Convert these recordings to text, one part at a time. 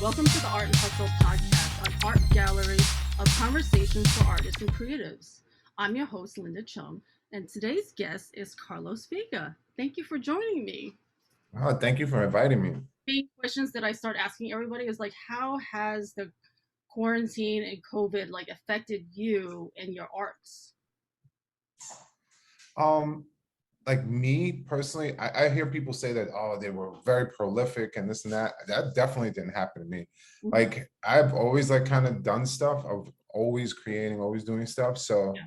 Welcome to the Art and Hustle podcast, an art gallery of conversations for artists and creatives. I'm your host, Linda Chung, and today's guest is Carlos Vega. Thank you for joining me. Oh, thank you for inviting me. Main questions that I start asking everybody is like, how has the quarantine and COVID like affected you and your arts? Like me personally, I hear people say that, oh, they were very prolific and this and that. That definitely didn't happen to me. Mhm. Like I've always like kind of done stuff. I've always creating, always doing stuff. So Yeah.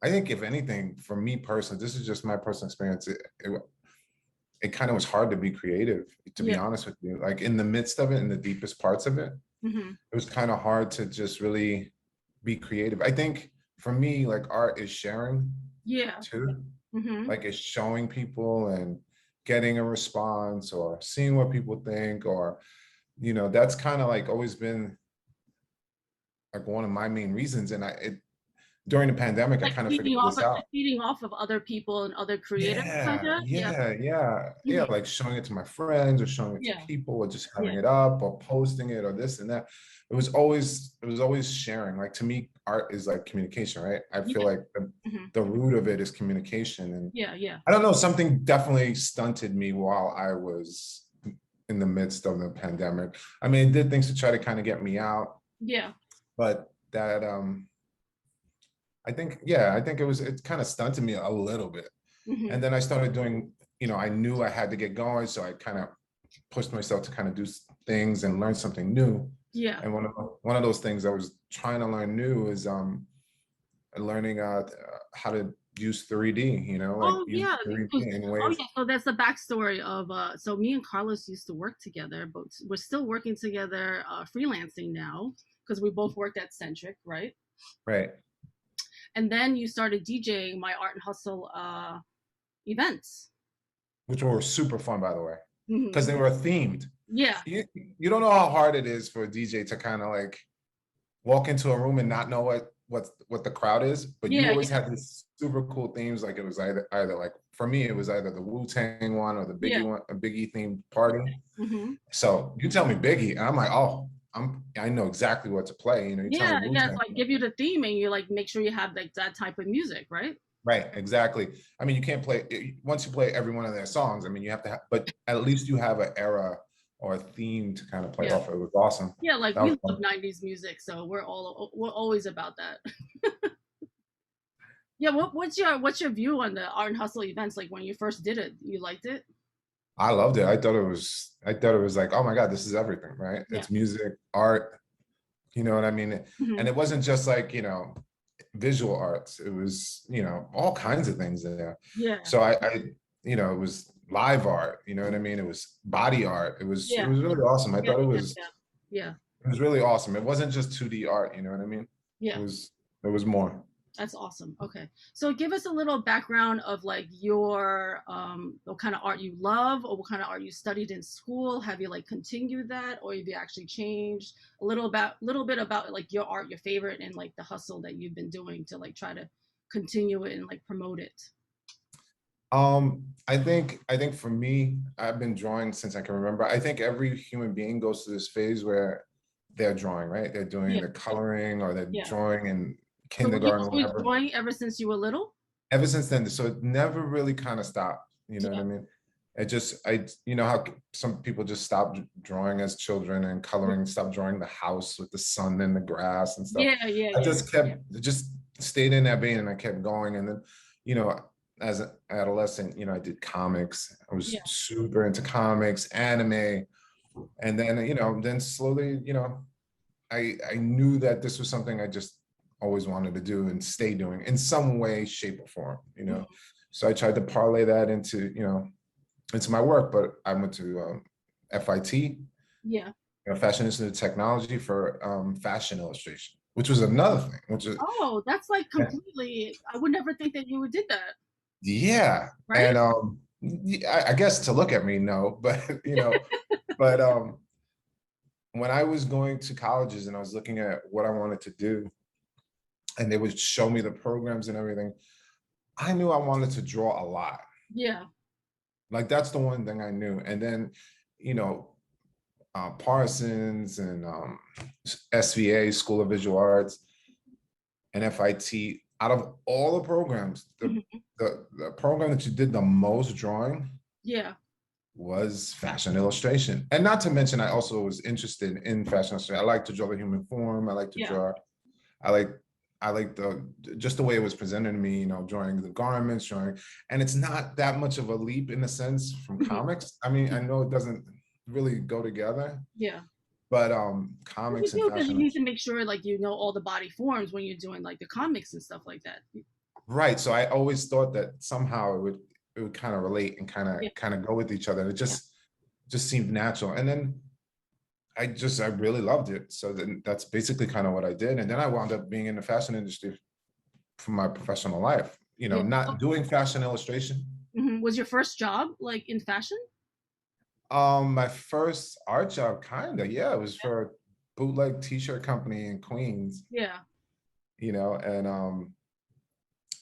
I think if anything, for me personally, this is just my personal experience. It kind of was hard to be creative, to be Yeah. honest with you. Like in the midst of it, in the deepest parts of it, Mm-hmm. it was kind of hard to just really be creative. I think for me, like art is sharing Yeah. too. Mm-hmm. Like it's showing people and getting a response or seeing what people think, or that's kind of like always been like one of my main reasons. And during the pandemic I Like kind of figured this out. feeding off of other people and other creatives, kind Yeah, of. Yeah. yeah, Mm-hmm. like showing it to my friends or showing it to Yeah. people or just having Yeah. it up or posting it or this and that. It was always sharing. Like to me, art is like communication, right? I feel Yeah. like Mm-hmm. the root of it is communication. And Yeah. Yeah. I don't know, something definitely stunted me while I was in the midst of the pandemic. I mean, it did things to try to kind of get me out, Yeah. but that I think it kind of stunted me a little bit. Mm-hmm. And then I started doing, I knew I had to get going, so I kind of pushed myself to kind of do things and learn something new. Yeah. And one of those things I was trying to learn new is learning how to use 3D, like Oh use yeah. 3D in Oh ways. yeah. So that's the backstory of so me and Carlos used to work together, but we're still working together, freelancing now because we both worked at Centric, right? Right. And then you started DJing my Art and Hustle events. Which were super fun, by the way, Mm-hmm. because they were themed. Yeah. You don't know how hard it is for a DJ to kind of like walk into a room and not know what the crowd is, but you Yeah. always Yeah. had these super cool themes. Like it was either like for me, it was either the Wu-Tang one or the Biggie Yeah. one, a Biggie themed party. Mm-hmm. So you tell me Biggie, and I'm like, oh, I know exactly what to play. You tell me Yeah. Yeah. Wu-Tang. So I give you the theme, and you like make sure you have like that type of music, right? Right, exactly. I mean, you can't play once you play every one of their songs. I mean, you have to have, but at least you have an era or a theme to kind of play Yeah. off of. It was awesome. Yeah. Like That we was love fun. '90s music, so we're always about that. Yeah, what's your view on the Art and Hustle events? Like when you first did it, you liked it? I loved it. I thought it was like, oh my God, this is everything, right? Yeah. It's music, art, you know what I mean? Hmm. And it wasn't just like, visual arts. It was, all kinds of things in there. Yeah. So it was live art, you know what I mean? It was body art. It Yeah. was really awesome. I Yeah. thought it Yeah. was Yeah. Yeah. it was really awesome. It wasn't just 2D art, you know what I mean? It Yeah. was it was more. That's awesome. Okay. So give us a little background of like your what kind of art you love or what kind of art you studied in school. Have you like continued that or have you actually changed little bit about like your art, your favorite and like the hustle that you've been doing to like try to continue it and like promote it? I think for me, I've been drawing since I can remember. I think every human being goes through this phase where they're drawing, right? They're doing Yeah. the coloring or they're Yeah. drawing in So were you kindergarten or always whatever. drawing ever since you were little? Ever since then, so it never really kind of stopped. You know what Yeah. I mean? It just, you know how some people just stop drawing as children and coloring, stop drawing the house with the sun and the grass and stuff. Yeah, yeah, I yeah. just stayed in that vein and I kept going. And then, you know, as an adolescent, I did comics. I was Yeah. super into comics, anime. And then, then slowly, I knew that this was something I just always wanted to do and stay doing in some way, shape, or form. Mhm. So I tried to parlay that into my work, but I went to FIT, Yeah. Fashion Institute of Technology for fashion illustration, which was another thing, which is Oh, that's like completely, I would never think that you would did that, yeah. right? And I guess to look at me, no, but but when I was going to colleges and I was looking at what I wanted to do, and they would show me the programs and everything, I knew I wanted to draw a lot. Yeah. Like that's the one thing I knew. And then, you know, Parsons and SVA, School of Visual Arts, and FIT. Out of all the programs, Mhm. the program that you did the most drawing Yeah. was fashion illustration. And not to mention, I also was interested in fashion illustration. I like to draw the human form. I like to Yeah. draw, I like I like the just the way it was presented to me, you know, drawing the garments, drawing, and it's not that much of a leap in a sense from Mhm. comics. I mean, I know it doesn't really go together, Yeah. but You comics and do because you fashion, need to make sure like you know all the body forms when you're doing like the comics and stuff like that. right? So I always thought that somehow it would kind of relate and Yeah. kind of go with each other. It just seemed natural. And then I really loved it. So then that's basically kind of what I did. And then I wound up being in the fashion industry for my professional life, you know, Yeah. not doing fashion illustration. Mhm. Was your first job like in fashion? My first art job, kind of, yeah, it was for a bootleg t-shirt company in Queens, Yeah. you know, and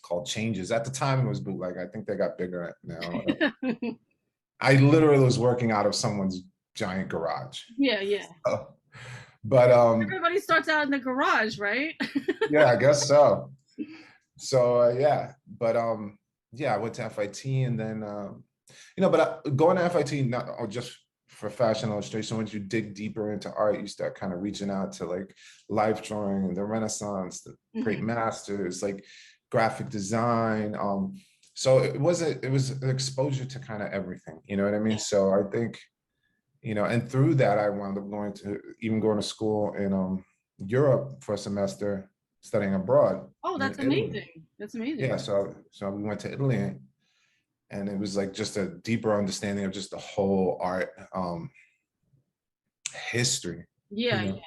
called Changes. At the time it was bootleg. I think they got bigger now. I literally was working out of someone's giant garage. Yeah, yeah. Uh, but Everybody starts out in the garage, right? yeah, I guess so. So yeah, but yeah, I went to FIT and then you know, but going to FIT not or just for fashion illustration, once you dig deeper into art, you start kind of reaching out to like life drawing and the Renaissance, the great Mhm. masters, like graphic design. So it was an exposure to kind of everything, you know what I mean? Yeah. So I think, you know, and through that I wound up going to school in Europe for a semester studying abroad Oh, in that's Italy. amazing. That's amazing. Yeah, so we went to Italy, and it was like just a deeper understanding of just the whole art history, you Yeah, know, yeah.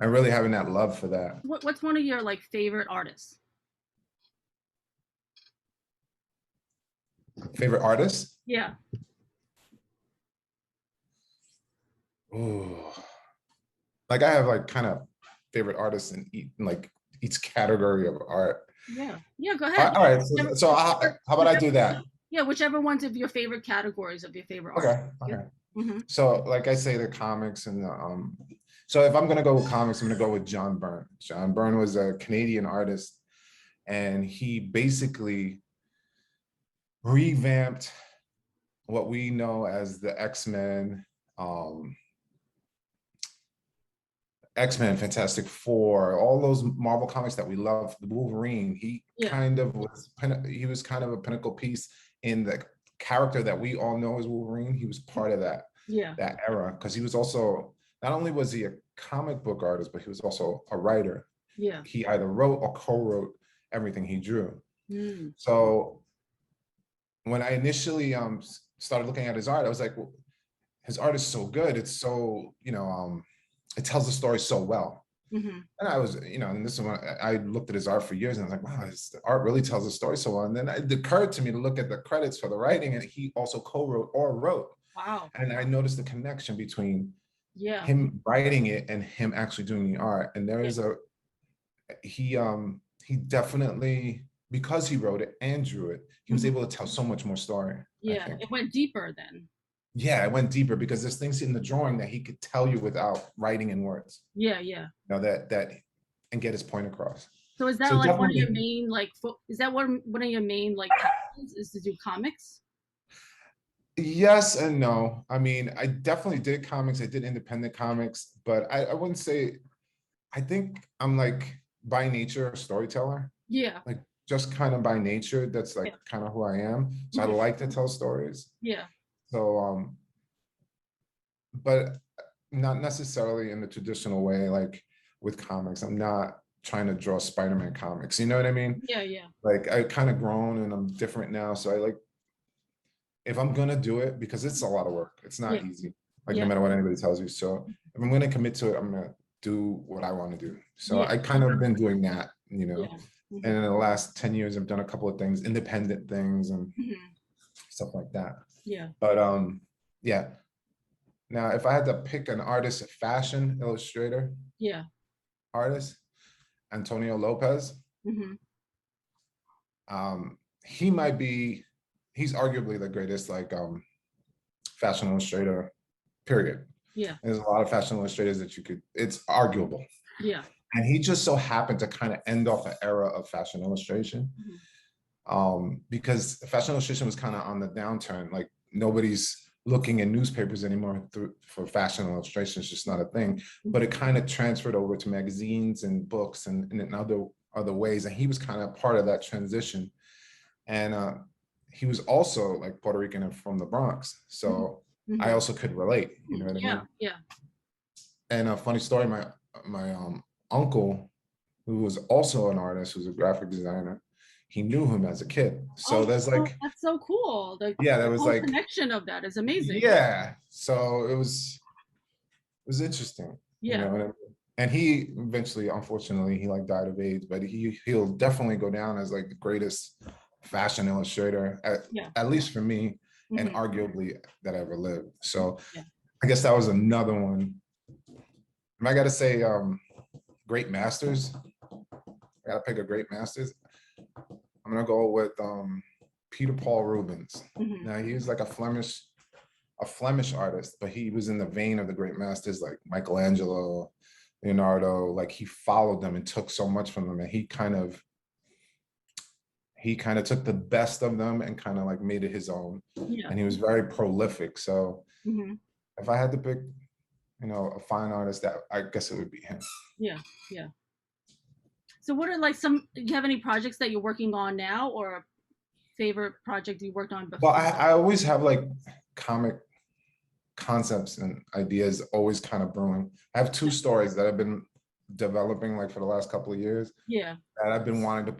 and really having that love for that. What's one of your like favorite artists? Favorite artist? Yeah. Ooh, like I have like kind of favorite artists in like each category of art. Yeah. Yeah, go ahead. All right, Whichever, so how about I do that? yeah, whichever ones of your favorite categories of your favorite art. Okay, Yeah. okay. Hmm. So like I say, the comics and the so if I'm gonna go with comics, I'm gonna go with John Byrne. John Byrne was a Canadian artist, and he basically revamped what we know as the X-Men, um, X-Men, Fantastic Four, all those Marvel comics that we love, the Wolverine. Yeah. He was kind of a pinnacle piece in the character that we all know as Wolverine. He was part of Yeah. that era because he was also not only was he a comic book artist, but he was also a writer. Yeah. He either wrote or co-wrote everything he drew. Mm. So when I initially started looking at his art, I was like, well, his art is so good. It's so, you know, it tells the story so well. Hmm. And I was, you know, and this is when I looked at his art for years and I was like, wow, the art really tells the story so well. And then it occurred to me to look at the credits for the writing, and he also co-wrote or wrote. Wow. And I noticed the connection between Yeah. him writing it and him actually doing the art. And there Yeah. is he definitely, because he wrote it and drew it, he was Hmm. able to tell so much more story, I Yeah. think. It went deeper then. Yeah, it went deeper because there's things in the drawing that he could tell you without writing in words. Yeah. Yeah. You know, and get his point across. So is that So like one of your definitely, main like is that one of your main like passions is to do comics? yes and no. I mean, I definitely did comics. I did independent comics, but I wouldn't say, I think I'm like by nature a storyteller, Yeah. like just kind of by nature. That's Yeah. like kind of who I am. So I Mhm. like to tell stories. Yeah. So, but not necessarily in the traditional way, like with comics. I'm not trying to draw Spider-Man comics. You know what I mean? Yeah. Yeah. Like I kind of grown and I'm different now. So I like, if I'm gonna do it, because it's a lot of work, it's Yeah. not easy, like no Yeah. matter what anybody tells you. So if I'm gonna commit to it, I'm gonna do what I want to do. So Yeah. I kind of been doing that, you know. Yeah. And Hmm. in the last 10 years, I've done a couple of things, independent things and Hmm. stuff like that. Yeah. But yeah. Now, if I had to pick an artist, a fashion illustrator Yeah. artist, Antonio Lopez, Hmm. um, he might be, he's arguably the greatest like fashion illustrator, period. Yeah. There's a lot of fashion illustrators that it's arguable. Yeah. And he just so happened to kind of end off an era of fashion illustration, Mhm. because fashion illustration was kind of on the downturn. Like nobody's looking in newspapers anymore for fashion illustration. It's just not a thing. But it kind of transferred over to magazines and books and in other ways. And he was kind of part of that transition. And he was also like Puerto Rican and from the Bronx. Mhm. So I Mhm. also could relate, you know what I Yeah. mean? Yeah. And a funny story, my uncle, who was also an artist, who's a graphic designer, he knew him as a kid. Oh, So there's like, that's so cool. yeah, The there was whole like, connection of that is amazing. yeah. So it was interesting, you Yeah. know what I mean? And he eventually, unfortunately, he like died of AIDS, but he'll definitely go down as like the greatest fashion illustrator, Yeah. at least for me, and Hmm. arguably that ever lived. So Yeah. I guess that was another one. And I gotta say, great masters. I gotta pick a great masters. I'm gonna go with Peter Paul Rubens. Hmm. Now he was like a Flemish artist, but he was in the vein of the great masters like Michelangelo, Leonardo. Like he followed them and took so much from them, and he kind of took the best of them and kind of like made it his own. Yeah. And he was very prolific. So Hmm. if I had to pick, a fine artist, that I guess it would be him. Yeah. Yeah. So what are like some, do you have any projects that you're working on now, or a favorite project you worked on Well, before? I always have like comic concepts and ideas always kind of brewing. I have two stories that I've been developing like for the last couple of years Yeah. that I've been wanting to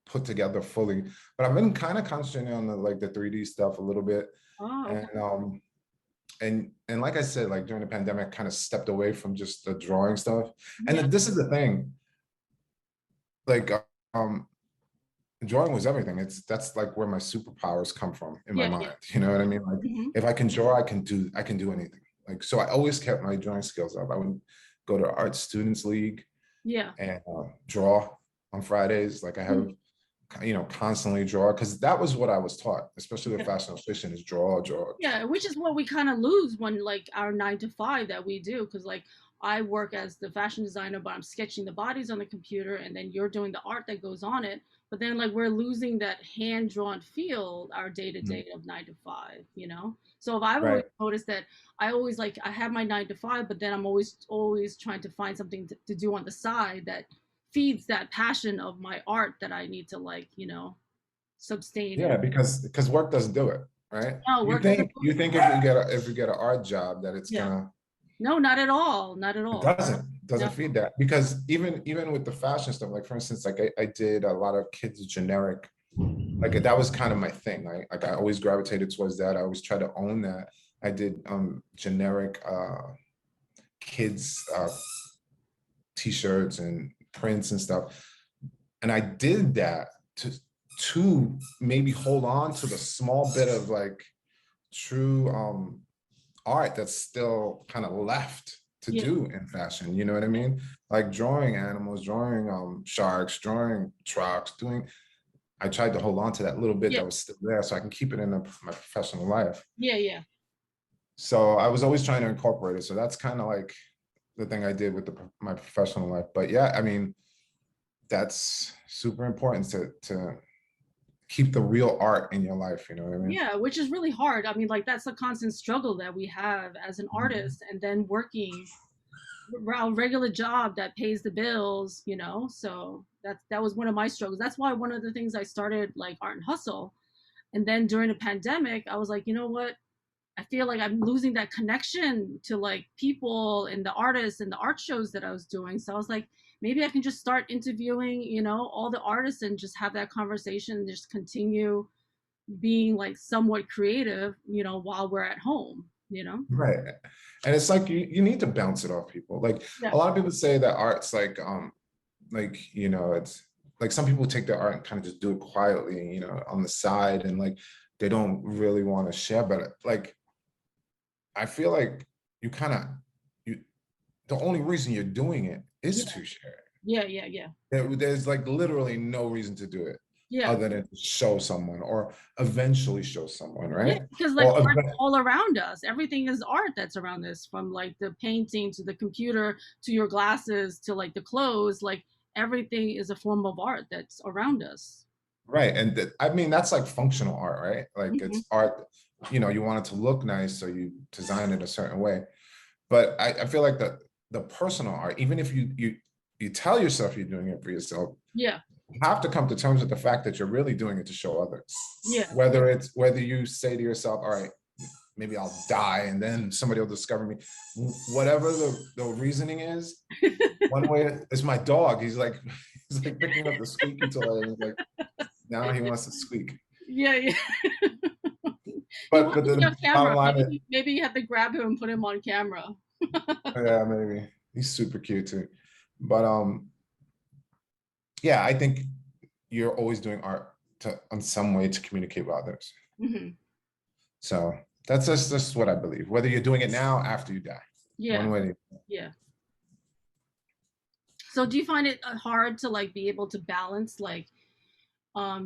put together fully. But I've been kind of concentrating on the 3D stuff a little bit. Oh, And okay. and like I said, like during the pandemic, kind of stepped away from just the drawing stuff. And Yeah. then this is the thing, like um drawing was everything. That's like where my superpowers come from in my Yeah. Yeah. mind. You know what I mean? Like Hmm. if I can draw, I can do anything. Like so I always kept my drawing skills up. I would go to Art Students League Yeah. and draw on Fridays. Like I have, Mhm. constantly draw, because that was what I was taught, especially with Yeah. fashion illustration, is draw, draw, Yeah, which is what we kind of lose when like our 9 to 5 that we do, because like I work as the fashion designer, but I'm sketching the bodies on the computer, and then you're doing the art that goes on it. But then like we're losing that hand drawn feel our day to Mhm. day of 9 to 5, you know. So if I've always Right. noticed that I always like I have my 9 to 5, but then I'm always trying to find something to do on the side that feeds that passion of my art that I need to like sustain Yeah, and because work doesn't do it, right? no You work doesn't. think you think if you get an art job that it's Yeah. gonna. No, not at all. Not at It all. doesn't No. feed that, because even with the fashion stuff, like for instance, like I did a lot of kids generic, like that was kind of my thing. I always gravitated towards that. I always tried to own that. I did generic kids t-shirts and prints and stuff. And I did that to maybe hold on to the small bit of like true art that's still kind of left to Yeah. do in fashion. You know what I mean? Like drawing animals, drawing sharks, drawing trucks, doing. I tried to hold on to that little bit Yeah. that was still there so I can keep it in my professional life. Yeah. Yeah. So I was always trying to incorporate it. So that's kind of like the thing I did with my professional life. But yeah, I mean, that's super important to keep the real art in your life. You know what I mean? Yeah. Which is really hard. I mean, like that's a constant struggle that we have as an Mhm. artist, and then working a regular job that pays the bills. So that was one of my struggles. That's why one of the things I started like Art and Hustle, and then during the pandemic, I was like, you know what? I feel like I'm losing that connection to like people and the artists and the art shows that I was doing. So I was like, maybe I can just start interviewing, all the artists and just have that conversation and just continue being like somewhat creative, while we're at home. Right. And it's like you need to bounce it off people. Like Yeah. a lot of people say that art's it's like some people take their art and kind of just do it quietly, on the side, and like they don't really want to share. But like I feel like you kind of you the only reason you're doing it is Yeah. to share. Yeah. Yeah. Yeah. There's like literally no reason to do it. Yeah. other than to show someone or eventually show someone, Yeah, right? because like Or art's all around us. Everything is art that's around us, from like the painting to the computer to your glasses to like the clothes. Like everything is a form of art that's around us. right. And I mean, that's like functional art, right? Like Hmm. it's art, you want it to look nice, so you design it a certain way. But I feel like the personal art, even if you tell yourself you're doing it for yourself, Yeah, you have to come to terms with the fact that you're really doing it to show others. yeah, Whether you say to yourself, all right, maybe I'll die and then somebody will discover me. Whatever the reasoning is, one way is my dog. He's like picking up the squeaky toy and he's like, now he wants to squeak. yeah, yeah. He But wants to be the on camera. bottom line is, Maybe you have to grab him and put him on camera. yeah, maybe he's super cute too. But yeah, I think you're always doing art to on some way to communicate with others. Hmm. So that's what I believe. Whether you're doing it now, after you die, one Yeah, way. yeah. So do you find it hard to like be able to balance like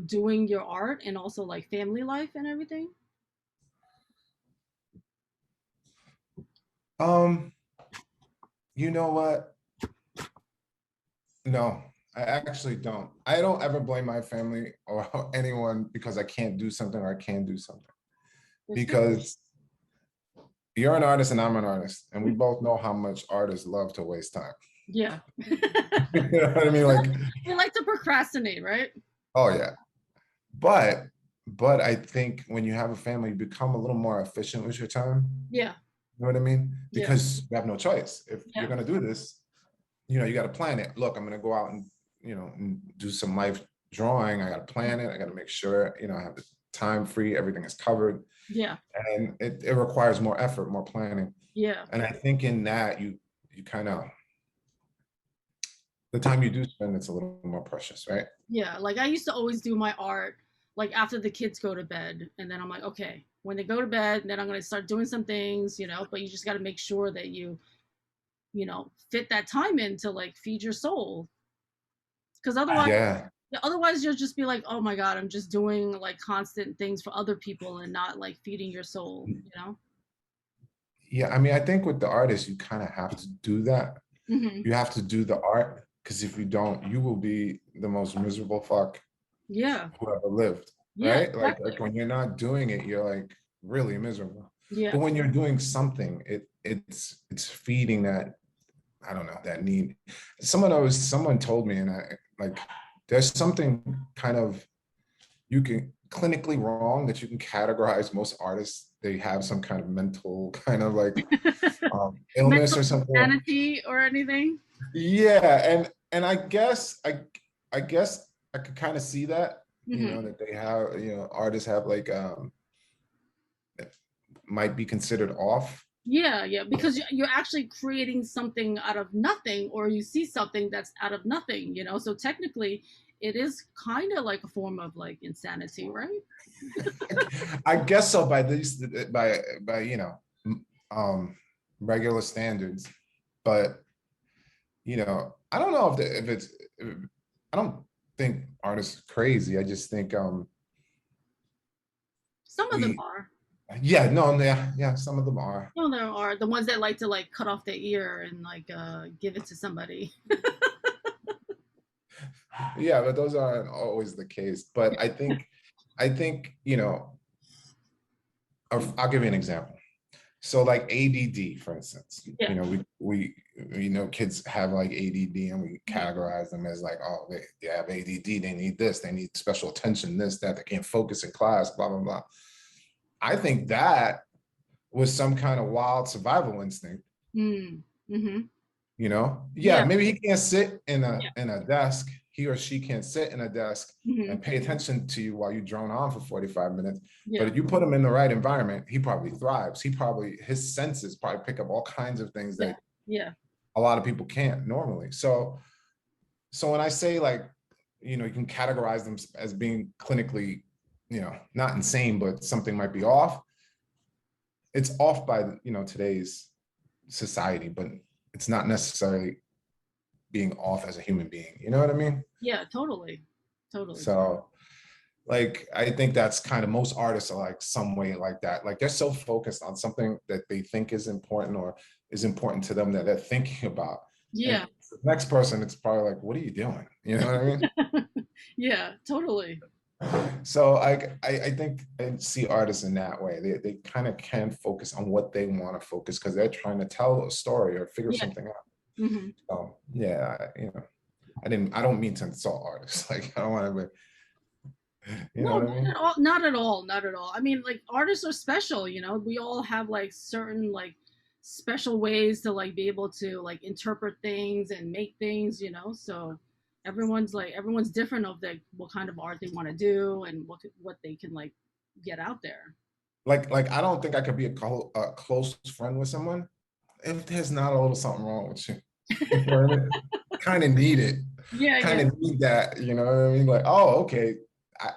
doing your art and also like family life and everything? Um, you know what? No, I actually don't. I don't ever blame my family or anyone because I can't do something or I can do something. That's good. Because you're an artist and I'm an artist, and we both know how much artists love to waste time. Yeah. You know what I mean? Like, We like to procrastinate, right? oh yeah. But I think when you have a family, you become a little more efficient with your time. Yeah. You know what I mean? Yeah. Because you have no choice. If you're Yeah. gonna do this, you got to plan it. Look, I'm gonna go out and and do some life drawing. I got to plan it. I got to make sure I have the time free. Everything is covered, Yeah. and it requires more effort, more planning. Yeah. And I think in that you kind of the time you do spend, it's a little more precious, right? Yeah. Like I used to always do my art like after the kids go to bed. And then I'm like, okay, when they go to bed, then I'm gonna start doing some things, but you just gotta make sure that you fit that time in to like feed your soul. Because Yeah. otherwise you'll just be like, oh my God, I'm just doing like constant things for other people and not like feeding your soul. Yeah, I mean, I think with the artist, you kind of have to do that. Hmm. You have to do the art because if you don't, you will be the most miserable fuck Yeah. who ever lived, Yeah, right? Like exactly. when you're not doing it, you're like really miserable. Yeah. But when you're doing something, it's feeding that, I don't know, that need. Someone told me, and I like there's something kind of you can clinically wrong that you can categorize most artists. They have some kind of mental kind of like illness Mental or something. insanity or anything. Yeah, and I guess I could kind of see that, Hmm. that they have, artists have like might be considered off. Yeah, yeah, because you're actually creating something out of nothing, or you see something that's out of nothing. So technically, it is kind of like a form of like insanity, right? I guess so by these by um regular standards, but I don't know if I don't think artists are crazy. I just think Some of them we are. yeah, no, yeah, some of them are. Some of them are the ones that like to like cut off their ear and like give it to somebody. Yeah, but those aren't always the case. But I think I'll give you an example. So like ADD, for instance, Yeah, we know kids have like ADD and we yeah, categorize them as like, oh, they have ADD, they need this, they need special attention, this, that, they can't focus in class, blah, blah, blah. I think that was some kind of wild survival instinct, mm, mm-hmm. Yeah, Yeah, maybe he can't sit in a yeah, desk, he or she can't sit in a desk mm-hmm. and pay attention to you while you drone on for 45 minutes. But Yeah, if you put him in the right environment, he probably thrives. His senses probably pick up all kinds of things yeah, that yeah, a lot of people can't normally. So when I say like, you can categorize them as being clinically, not insane, but something might be off. It's off by, today's society, but it's not necessarily being off as a human being. You know what I mean? yeah. Totally, totally. So like I think that's kind of most artists are like some way like that. Like they're so focused on something that they think is important or is important to them that they're thinking about. And Yeah. the next person, it's probably like, what are you doing? You know what I mean? Yeah, totally. So I think I see artists in that way. They kind of can focus on what they want to focus because they're trying to tell a story or figure Yeah. something out. Hmm. So yeah, you know, I don't mean to insult artists. Like I don't want to, you know No, what I not mean? at all. Not at all. Not at all. I mean, like artists are special, you know. We all have like certain like special ways to like be able to like interpret things and make things, you know. So everyone's different of like what kind of art they want to do and what they can like get out there. Like I don't think I could be a close friend with someone if there's not a little something wrong with you. You know what I mean? Kind of need it. Yeah, Kind yeah. of need that. You know what I mean? Like, oh, okay. I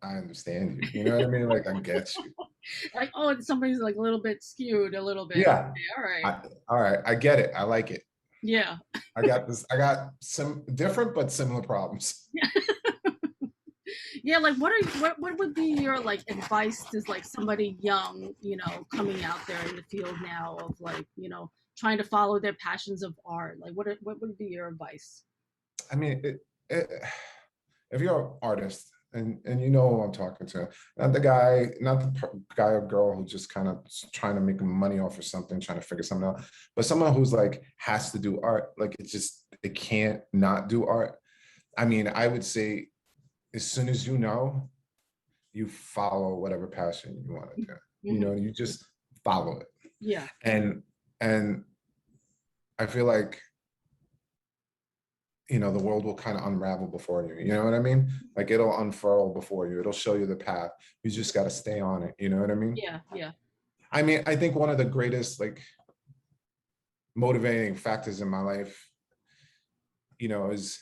I understand you. You know what I mean? Like I get you. Like, oh, somebody's like a little bit skewed, a little bit. Yeah. Okay, all right. All right. I get it. I like it. Yeah. I got this. I got some different but similar problems. Yeah, like what would be your like advice to like somebody young, you know, coming out there in the field now of like, you know, trying to follow their passions of art? Like what would be your advice? I mean, if you're an artist and you know who I'm talking to, not the guy, not the guy or girl who just kind of trying to make money off of something, trying to figure something out, but someone who's like has to do art, like it can't not do art. I mean, I would say as soon as you know, you follow whatever passion you want to do. You Hmm. know, you just follow it. Yeah. And I feel like, you know, the world will kind of unravel before you. You know what I mean? Like it'll unfurl before you. It'll show you the path. You just got to stay on it. You know what I mean? Yeah. Yeah. I mean, I think one of the greatest like motivating factors in my life, you know, is,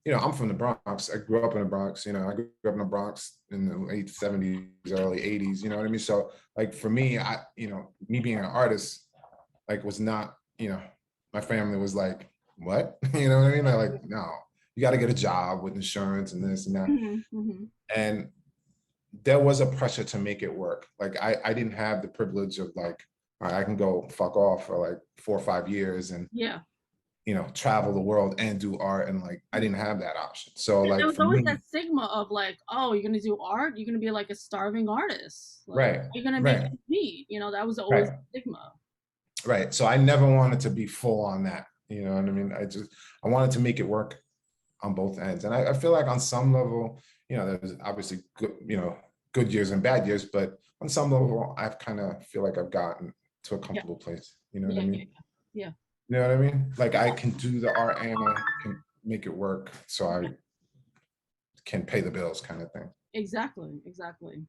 you know, I'm from the Bronx. I grew up in the Bronx. You know, I grew up in the Bronx in the late 70s, early 80s. You know what I mean? So like for me, you know, me being an artist, like was not, you know, my family was like, what? You know what I mean? They're like, no, you got to get a job with insurance and this and that. Hmm. Hmm. And there was a pressure to make it work. Like I didn't have the privilege of like, all right, I can go fuck off for like 4 or 5 years and, Yeah. you know, travel the world and do art. And like, I didn't have that option. So Yeah, there like was for always me, that stigma of like, oh, you're gonna do art, you're gonna be like a starving artist. Like right, you're gonna make right, ends meet. You know, that was always right, the stigma. right. So I never wanted to be full on that. You know what I mean? I wanted to make it work on both ends. And I feel like on some level, you know, there's obviously good, you know, good years and bad years, but on some level, I've kind of feel like I've gotten to a Yeah. comfortable place. You know what I Yeah. mean? Yeah. Yeah. You know what I mean? Like I Yeah. can do the art and I can make it work so I can pay the bills kind of thing. Exactly. Exactly.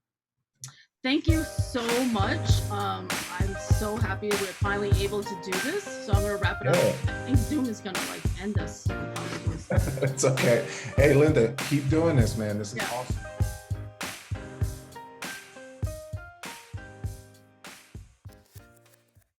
Thank you so much. I'm so happy we're finally able to do this. So I'm gonna wrap it up. Yeah, I think Zoom is gonna like end us. it's okay. Hey, Linda, keep doing this, man. This is Yeah. awesome.